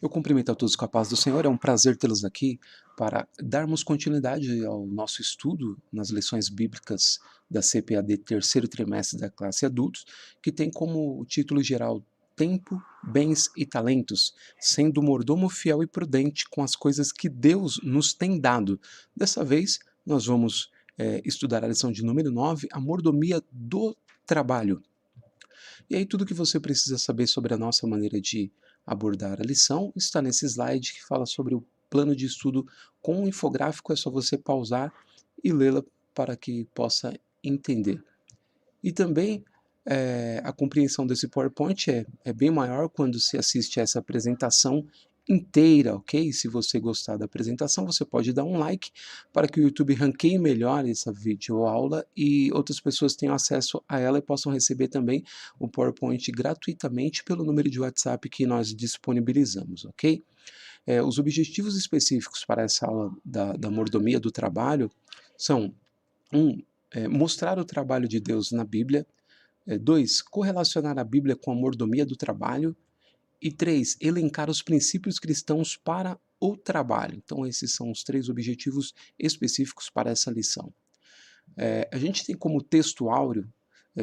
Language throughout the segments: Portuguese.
Eu cumprimento a todos com a paz do Senhor, é um prazer tê-los aqui para darmos continuidade ao nosso estudo nas lições bíblicas da CPAD terceiro trimestre da classe adultos, que tem como título geral Tempo, Bens e Talentos, sendo mordomo fiel e prudente com as coisas que Deus nos tem dado. Dessa vez, nós vamos estudar a lição de número 9, a mordomia do trabalho. E aí tudo que você precisa saber sobre a nossa maneira de abordar a lição está nesse slide que fala sobre o plano de estudo com um infográfico, é só você pausar e lê-la para que possa entender. E também a compreensão desse PowerPoint é bem maior quando se assiste a essa apresentação inteira, ok? Se você gostar da apresentação, você pode dar um like para que o YouTube ranqueie melhor essa videoaula e outras pessoas tenham acesso a ela e possam receber também o PowerPoint gratuitamente pelo número de WhatsApp que nós disponibilizamos, ok? Os objetivos específicos para essa aula da mordomia do trabalho são mostrar o trabalho de Deus na Bíblia. 2. Correlacionar a Bíblia com a mordomia do trabalho. E 3. Elencar os princípios cristãos para o trabalho. Então, esses são os 3 objetivos específicos para essa lição. A gente tem como texto áureo,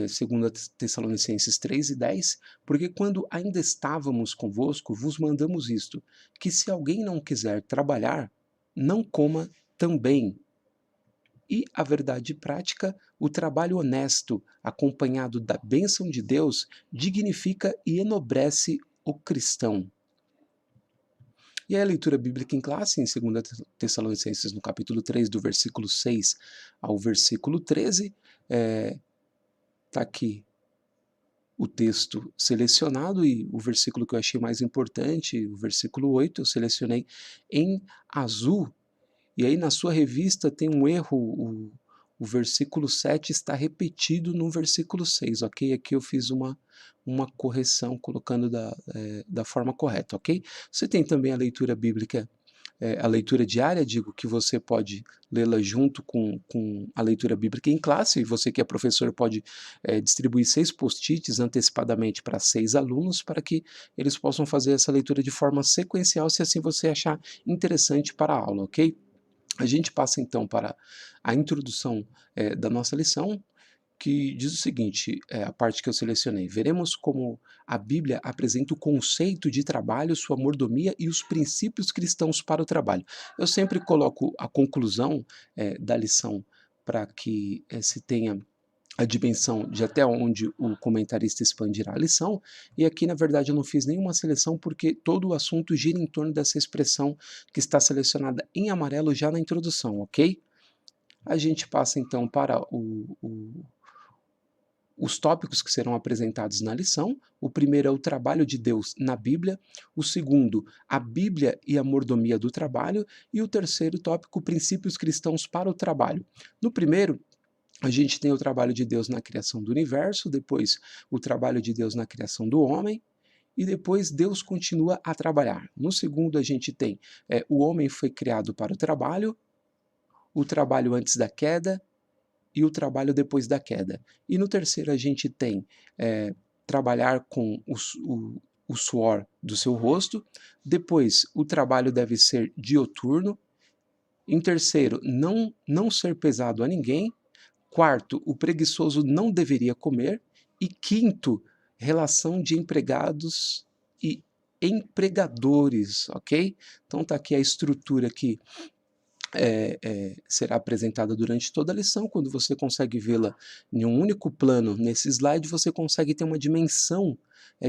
segundo Tessalonicenses 3:10, porque quando ainda estávamos convosco, vos mandamos isto, que se alguém não quiser trabalhar, não coma também. E a verdade prática, o trabalho honesto, acompanhado da bênção de Deus, dignifica e enobrece o cristão. E a leitura bíblica em classe, em 2 Tessalonicenses, no capítulo 3, do versículo 6 ao versículo 13, está aqui o texto selecionado e o versículo que eu achei mais importante, o versículo 8, eu selecionei em azul. E aí na sua revista tem um erro, o versículo 7 está repetido no versículo 6, ok? Aqui eu fiz uma correção colocando da forma correta, ok? Você tem também a leitura bíblica, a leitura diária, digo que você pode lê-la junto com a leitura bíblica em classe, e você que é professor pode distribuir 6 post-its antecipadamente para 6 alunos, para que eles possam fazer essa leitura de forma sequencial, se assim você achar interessante para a aula, ok? A gente passa então para a introdução da nossa lição, que diz o seguinte, a parte que eu selecionei. Veremos como a Bíblia apresenta o conceito de trabalho, sua mordomia e os princípios cristãos para o trabalho. Eu sempre coloco a conclusão da lição para que se tenha a dimensão de até onde o comentarista expandirá a lição, e aqui na verdade eu não fiz nenhuma seleção porque todo o assunto gira em torno dessa expressão que está selecionada em amarelo já na introdução, ok? A gente passa então para os tópicos que serão apresentados na lição. O primeiro é o trabalho de Deus na Bíblia, o segundo, a Bíblia e a mordomia do trabalho, e o terceiro tópico, princípios cristãos para o trabalho. No primeiro, a gente tem o trabalho de Deus na criação do universo, depois o trabalho de Deus na criação do homem, e depois Deus continua a trabalhar. No segundo, a gente tem o homem foi criado para o trabalho antes da queda e o trabalho depois da queda. E no terceiro, a gente tem trabalhar com o suor do seu rosto, depois o trabalho deve ser dioturno, em terceiro, não ser pesado a ninguém, quarto, o preguiçoso não deveria comer. E quinto, relação de empregados e empregadores, ok? Então tá aqui a estrutura que será apresentada durante toda a lição. Quando você consegue vê-la em um único plano nesse slide, você consegue ter uma dimensão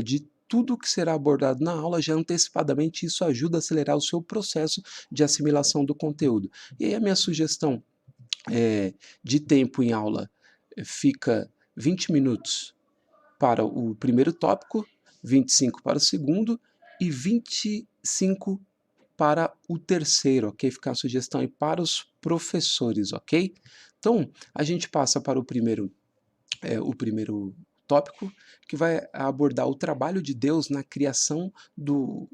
de tudo que será abordado na aula já antecipadamente. Isso ajuda a acelerar o seu processo de assimilação do conteúdo. E aí a minha sugestão de tempo em aula fica 20 minutos para o primeiro tópico, 25 para o segundo e 25 para o terceiro, ok? Fica a sugestão aí para os professores, ok? Então, a gente passa para o primeiro tópico, que vai abordar o trabalho de Deus na criação do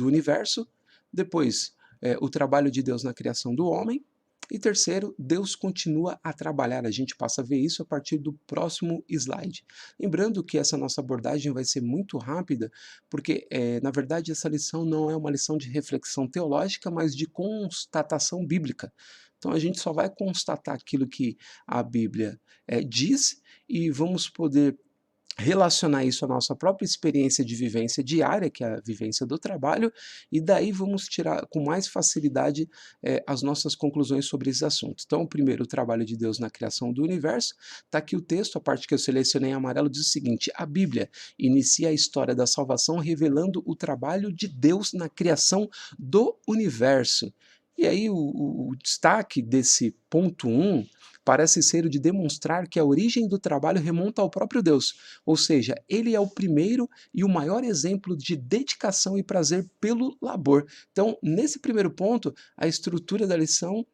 universo, depois o trabalho de Deus na criação do homem, E terceiro, Deus continua a trabalhar. A gente passa a ver isso a partir do próximo slide. Lembrando que essa nossa abordagem vai ser muito rápida, porque, na verdade, essa lição não é uma lição de reflexão teológica, mas de constatação bíblica. Então, a gente só vai constatar aquilo que a Bíblia diz e vamos poder relacionar isso à nossa própria experiência de vivência diária, que é a vivência do trabalho, e daí vamos tirar com mais facilidade as nossas conclusões sobre esses assuntos. Então, primeiro, o trabalho de Deus na criação do universo. Está aqui o texto, a parte que eu selecionei em amarelo diz o seguinte: a Bíblia inicia a história da salvação revelando o trabalho de Deus na criação do universo. E aí o destaque desse ponto 1 parece ser o de demonstrar que a origem do trabalho remonta ao próprio Deus, ou seja, ele é o primeiro e o maior exemplo de dedicação e prazer pelo labor. Então, nesse primeiro ponto, a estrutura da lição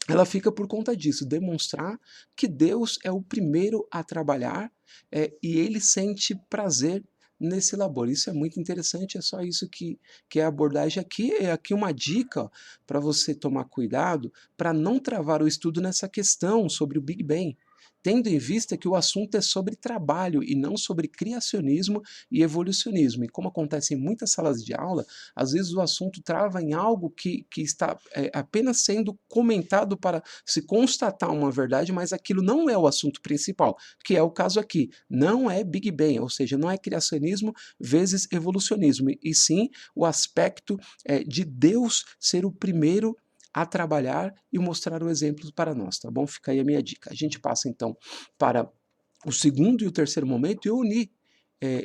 ela fica por conta disso, demonstrar que Deus é o primeiro a trabalhar e ele sente prazer nesse labor. Isso é muito interessante, é só isso que é a abordagem aqui. É aqui uma dica para você tomar cuidado para não travar o estudo nessa questão sobre o Big Bang, tendo em vista que o assunto é sobre trabalho e não sobre criacionismo e evolucionismo. E como acontece em muitas salas de aula, às vezes o assunto trava em algo que está apenas sendo comentado para se constatar uma verdade, mas aquilo não é o assunto principal, que é o caso aqui. Não é Big Bang, ou seja, não é criacionismo vezes evolucionismo, e sim o aspecto de Deus ser o primeiro a trabalhar e mostrar o exemplo para nós, tá bom? Fica aí a minha dica. A gente passa então para o segundo e o terceiro momento e eu uni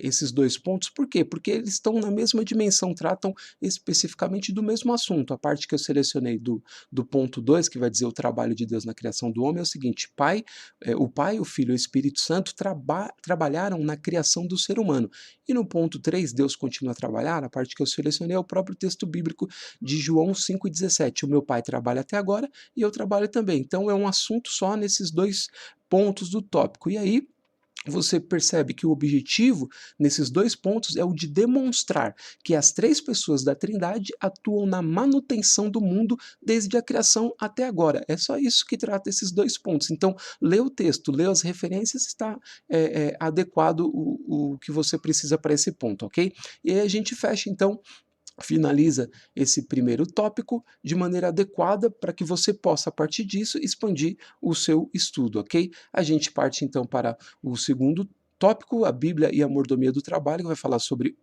esses dois pontos. Por quê? Porque eles estão na mesma dimensão, tratam especificamente do mesmo assunto. A parte que eu selecionei do ponto 2, que vai dizer o trabalho de Deus na criação do homem, é o seguinte: o Pai, o Filho e o Espírito Santo trabalharam na criação do ser humano. E no ponto 3, Deus continua a trabalhar. A parte que eu selecionei é o próprio texto bíblico de João 5,17. O meu Pai trabalha até agora e eu trabalho também. Então é um assunto só nesses dois pontos do tópico. E aí, você percebe que o objetivo nesses dois pontos é o de demonstrar que as três pessoas da Trindade atuam na manutenção do mundo desde a criação até agora. É só isso que trata esses dois pontos. Então, lê o texto, lê as referências, está adequado o que você precisa para esse ponto, ok? E aí a gente fecha, então, finaliza esse primeiro tópico de maneira adequada para que você possa, a partir disso, expandir o seu estudo, ok? A gente parte então para o segundo tópico, a Bíblia e a mordomia do trabalho, que vai falar sobre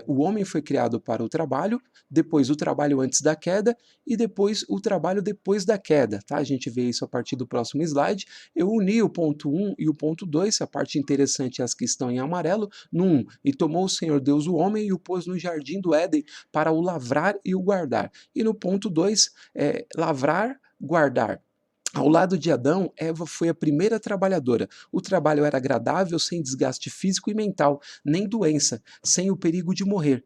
o homem foi criado para o trabalho, depois o trabalho antes da queda e depois o trabalho depois da queda, tá? A gente vê isso a partir do próximo slide. Eu uni o ponto 1 e o ponto 2, a parte interessante é as que estão em amarelo. No 1, e tomou o Senhor Deus o homem e o pôs no jardim do Éden para o lavrar e o guardar. E no ponto 2, lavrar, guardar. Ao lado de Adão, Eva foi a primeira trabalhadora. O trabalho era agradável, sem desgaste físico e mental, nem doença, sem o perigo de morrer.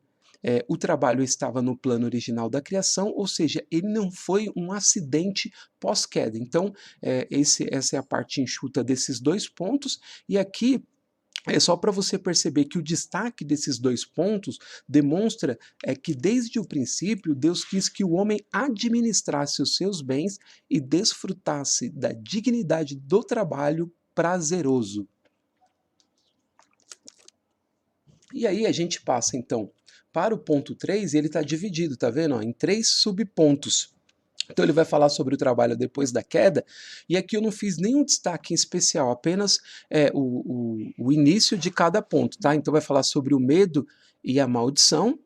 O trabalho estava no plano original da criação, ou seja, ele não foi um acidente pós-queda. Então, essa é a parte enxuta desses dois pontos, e aqui é só para você perceber que o destaque desses dois pontos demonstra que desde o princípio Deus quis que o homem administrasse os seus bens e desfrutasse da dignidade do trabalho prazeroso. E aí a gente passa então para o ponto 3 e ele está dividido, tá vendo? Em 3 subpontos. Então ele vai falar sobre o trabalho depois da queda, e aqui eu não fiz nenhum destaque em especial, apenas o início de cada ponto, tá? Então vai falar sobre o medo e a maldição.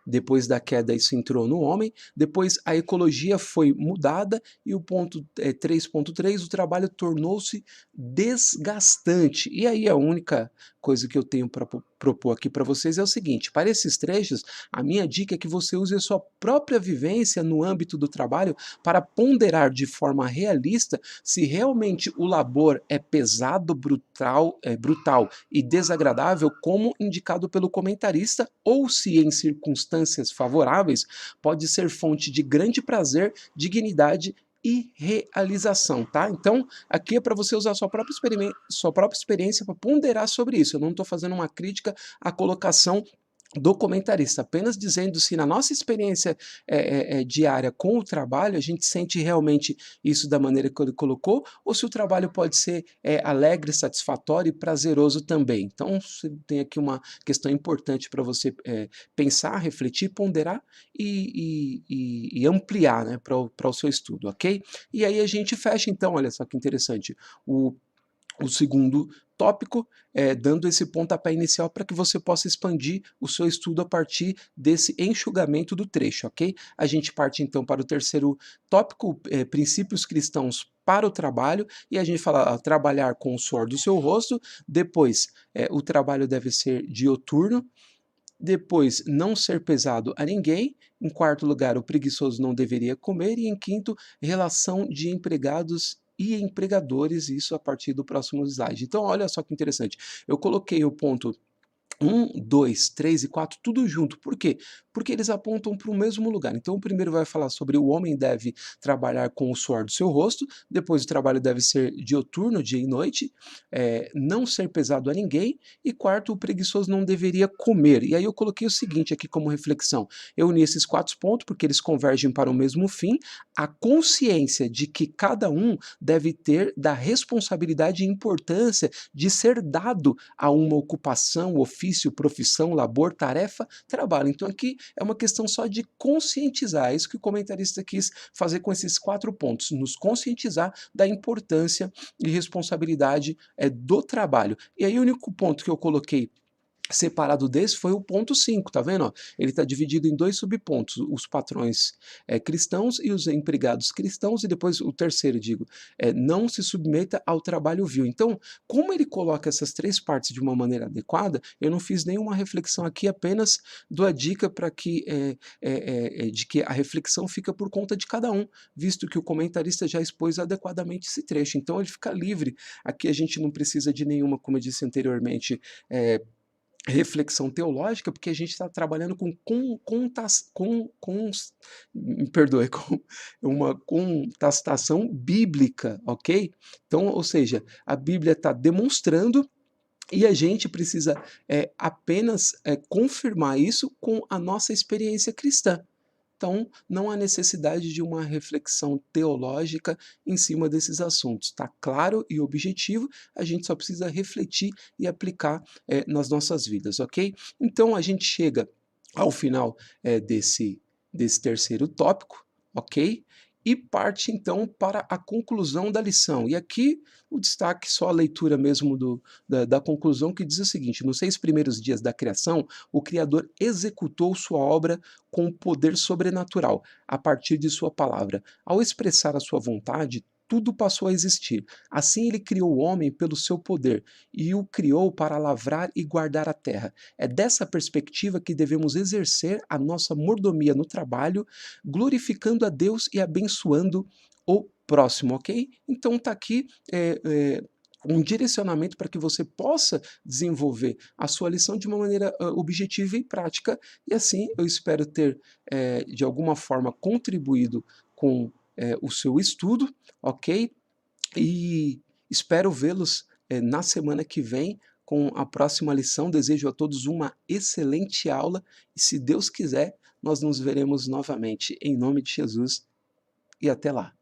Depois da queda isso entrou no homem, depois a ecologia foi mudada e o ponto 3.3, o trabalho tornou-se desgastante. E aí a única coisa que eu tenho para propor aqui para vocês é o seguinte: para esses trechos, a minha dica é que você use a sua própria vivência no âmbito do trabalho para ponderar de forma realista se realmente o labor é pesado, brutal e desagradável, como indicado pelo comentarista, ou se em circunstâncias favoráveis pode ser fonte de grande prazer, dignidade e realização, tá? Então, aqui é para você usar sua própria experiência para ponderar sobre isso. Eu não estou fazendo uma crítica à colocação do comentarista, apenas dizendo se na nossa experiência diária com o trabalho, a gente sente realmente isso da maneira que ele colocou, ou se o trabalho pode ser alegre, satisfatório e prazeroso também. Então, você tem aqui uma questão importante para você pensar, refletir, ponderar e ampliar, né, para o seu estudo, ok? E aí a gente fecha então, olha só que interessante, o segundo tópico, dando esse pontapé inicial para que você possa expandir o seu estudo a partir desse enxugamento do trecho, ok? A gente parte então para o terceiro tópico, princípios cristãos para o trabalho, e a gente fala trabalhar com o suor do seu rosto, depois o trabalho deve ser dioturno, depois não ser pesado a ninguém, em quarto lugar o preguiçoso não deveria comer, e em quinto, relação de empregados e empregadores, isso a partir do próximo slide. Então olha só que interessante, eu coloquei o ponto 1, 2, 3 e 4, tudo junto. Por quê? Porque eles apontam para o mesmo lugar. Então, o primeiro vai falar sobre o homem deve trabalhar com o suor do seu rosto, depois o trabalho deve ser dioturno, dia e noite, não ser pesado a ninguém, e quarto, o preguiçoso não deveria comer. E aí eu coloquei o seguinte aqui como reflexão. Eu uni esses 4 pontos porque eles convergem para o mesmo fim, a consciência de que cada um deve ter da responsabilidade e importância de ser dado a uma ocupação, ofício, profissão, labor, tarefa, trabalho. Então aqui é uma questão só de conscientizar, é isso que o comentarista quis fazer com esses 4 pontos, nos conscientizar da importância e responsabilidade do trabalho. E aí o único ponto que eu coloquei separado desse foi o ponto 5, tá vendo? Ó? Ele está dividido em 2 subpontos, os patrões cristãos e os empregados cristãos, e depois o terceiro, digo, não se submeta ao trabalho vil. Então, como ele coloca essas 3 partes de uma maneira adequada, eu não fiz nenhuma reflexão aqui, apenas dou a dica para que, de que a reflexão fica por conta de cada um, visto que o comentarista já expôs adequadamente esse trecho. Então, ele fica livre. Aqui a gente não precisa de nenhuma, como eu disse anteriormente, reflexão teológica, porque a gente está trabalhando me perdoe, com uma contestação bíblica, ok? Então, ou seja, a Bíblia está demonstrando e a gente precisa apenas confirmar isso com a nossa experiência cristã. Então, não há necessidade de uma reflexão teológica em cima desses assuntos. Está claro e objetivo, a gente só precisa refletir e aplicar nas nossas vidas, ok? Então, a gente chega ao final desse terceiro tópico, ok? E parte então para a conclusão da lição. E aqui o destaque, só a leitura mesmo da conclusão, que diz o seguinte: nos 6 primeiros dias da criação, o Criador executou sua obra com poder sobrenatural, a partir de sua palavra. Ao expressar a sua vontade, tudo passou a existir. Assim ele criou o homem pelo seu poder e o criou para lavrar e guardar a terra. É dessa perspectiva que devemos exercer a nossa mordomia no trabalho, glorificando a Deus e abençoando o próximo, ok? Então tá aqui um direcionamento para que você possa desenvolver a sua lição de uma maneira objetiva e prática, e assim eu espero ter de alguma forma contribuído com o seu estudo, ok? E espero vê-los na semana que vem com a próxima lição. Desejo a todos uma excelente aula e, se Deus quiser, nós nos veremos novamente. Em nome de Jesus e até lá.